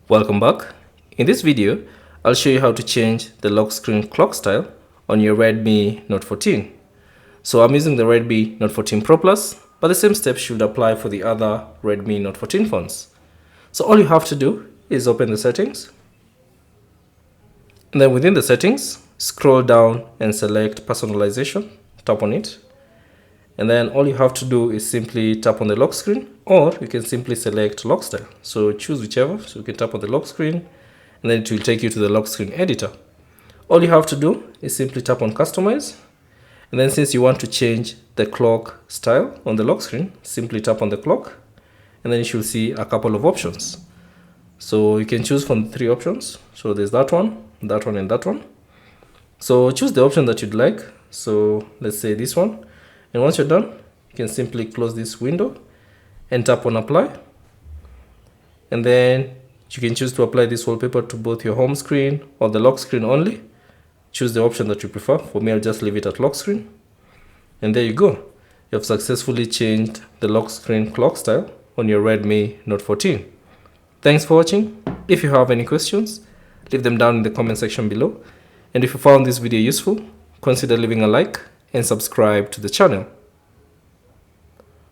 Welcome back. In this video, I'll show you how to change the lock screen clock style on your Redmi Note 14. So I'm using the Redmi Note 14 Pro Plus, but the same steps should apply for the other Redmi Note 14 phones. So all you have to do is open the settings. And then within the settings, scroll down and select personalization, tap on it. And then all you have to do is simply tap on the lock screen, or you can simply select lock style. So choose whichever. So you can tap on the lock screen and then it will take you to the lock screen editor. All you have to do is simply tap on customize. And then since you want to change the clock style on the lock screen, simply tap on the clock and then you should see a couple of options. So you can choose from the three options. So there's that one, and that one. So choose the option that you'd like. So let's say this one. And once you're done, you can simply close this window and tap on apply. And then you can choose to apply this wallpaper to both your home screen or the lock screen only. Choose the option that you prefer. For me, I'll just leave it at lock screen. And there you go. You have successfully changed the lock screen clock style on your Redmi Note 14. Thanks for watching. If you have any questions, leave them down in the comment section below. And if you found this video useful, consider leaving a like and subscribe to the channel.